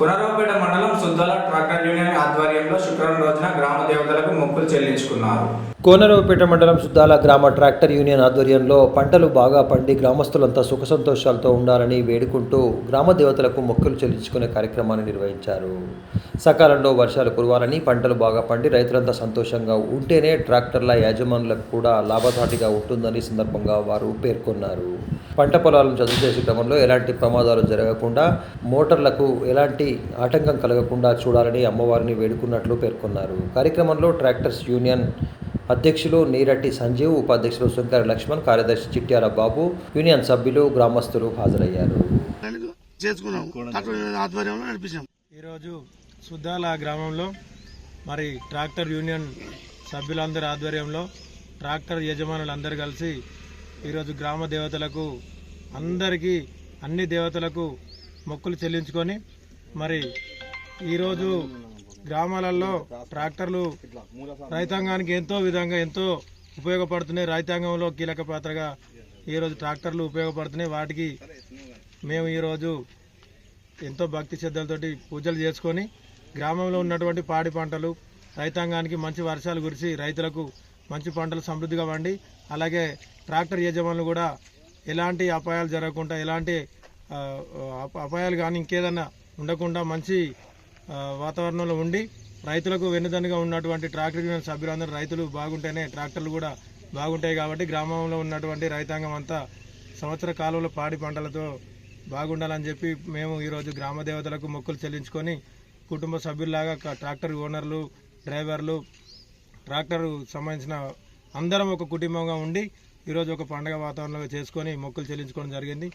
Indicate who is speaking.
Speaker 1: పునరావుపేట మండలం Suddala tractor union ఆధ్వర్యంలో శుక్రవారం రోజున గ్రామ దేవతలకు మొక్కులు చెల్లించుకున్నారు.
Speaker 2: కోనరావుపేట మండలం సుద్దాల గ్రామ ట్రాక్టర్ యూనియన్ ఆధ్వర్యంలో పంటలు బాగా పండి గ్రామస్తులంతా సుఖ సంతోషాలతో ఉండాలని వేడుకుంటూ గ్రామ దేవతలకు మొక్కులు చెల్లించుకునే కార్యక్రమాన్ని నిర్వహించారు. సకాలంలో వర్షాలు కురవాలని, పంటలు బాగా పండి రైతులంతా సంతోషంగా ఉంటేనే ట్రాక్టర్ల యాజమానులకు కూడా లాభసాటిగా ఉంటుందని సందర్భంగా వారు పేర్కొన్నారు. పంట పొలాలను చదువు చేసే క్రమంలో ఎలాంటి ప్రమాదాలు జరగకుండా, మోటార్లకు ఎలాంటి ఆటంకం కలగకుండా చూడాలని అమ్మవారిని వేడుకున్నట్లు పేర్కొన్నారు. కార్యక్రమంలో ట్రాక్టర్స్ యూనియన్ అధ్యక్షులు నీరటి సంజీవ్, ఉపాధ్యక్షులు శంకర లక్ష్మణ్, కార్యదర్శి చిట్యాల బాబు, యూనియన్ సభ్యులు, గ్రామస్తులు హాజరయ్యారు.
Speaker 3: ఈరోజు సుద్దాల గ్రామంలో మరి ట్రాక్టర్ యూనియన్ సభ్యులందరి ఆధ్వర్యంలో ట్రాక్టర్ యజమానులందరూ కలిసి ఈరోజు గ్రామ దేవతలకు అందరికీ అన్ని దేవతలకు మొక్కులు చెల్లించుకొని మరి ఈరోజు గ్రామాలలో ట్రాక్టర్లు రైతాంగానికి ఎంతో ఉపయోగపడుతున్నాయి. రైతాంగంలో కీలక పాత్రగా ఈరోజు ట్రాక్టర్లు ఉపయోగపడుతున్నాయి. వాటికి మేము ఈరోజు ఎంతో భక్తి శ్రద్ధలతోటి పూజలు చేసుకొని గ్రామంలో ఉన్నటువంటి పాడి పంటలు రైతాంగానికి మంచి వర్షాలు కురిసి రైతులకు మంచి పంటలు సమృద్ధిగా పండి, అలాగే ట్రాక్టర్ యజమానులు కూడా ఎలాంటి అపాయాలు జరగకుండా, ఎలాంటి అపాయాలు కానీ ఇంకేదన్నా ఉండకుండా మంచి వాతావరణంలో ఉండి రైతులకు వెన్నుదన్నుగా ఉన్నటువంటి ట్రాక్టర్ యూనియన్ సభ్యులందరూ రైతులు బాగుంటేనే ట్రాక్టర్లు కూడా బాగుంటాయి. కాబట్టి గ్రామంలో ఉన్నటువంటి రైతాంగం అంతా సంవత్సర కాలంలో పాడి పంటలతో బాగుండాలని చెప్పి మేము ఈరోజు గ్రామ దేవతలకు మొక్కులు చెల్లించుకొని కుటుంబ సభ్యుల్లాగా ట్రాక్టర్ ఓనర్లు, డ్రైవర్లు, ట్రాక్టర్ సంబంధించిన అందరం ఒక కుటుంబంగా ఉండి ఈరోజు ఒక పండగ వాతావరణంలో చేసుకొని మొక్కులు చెల్లించుకోవడం జరిగింది.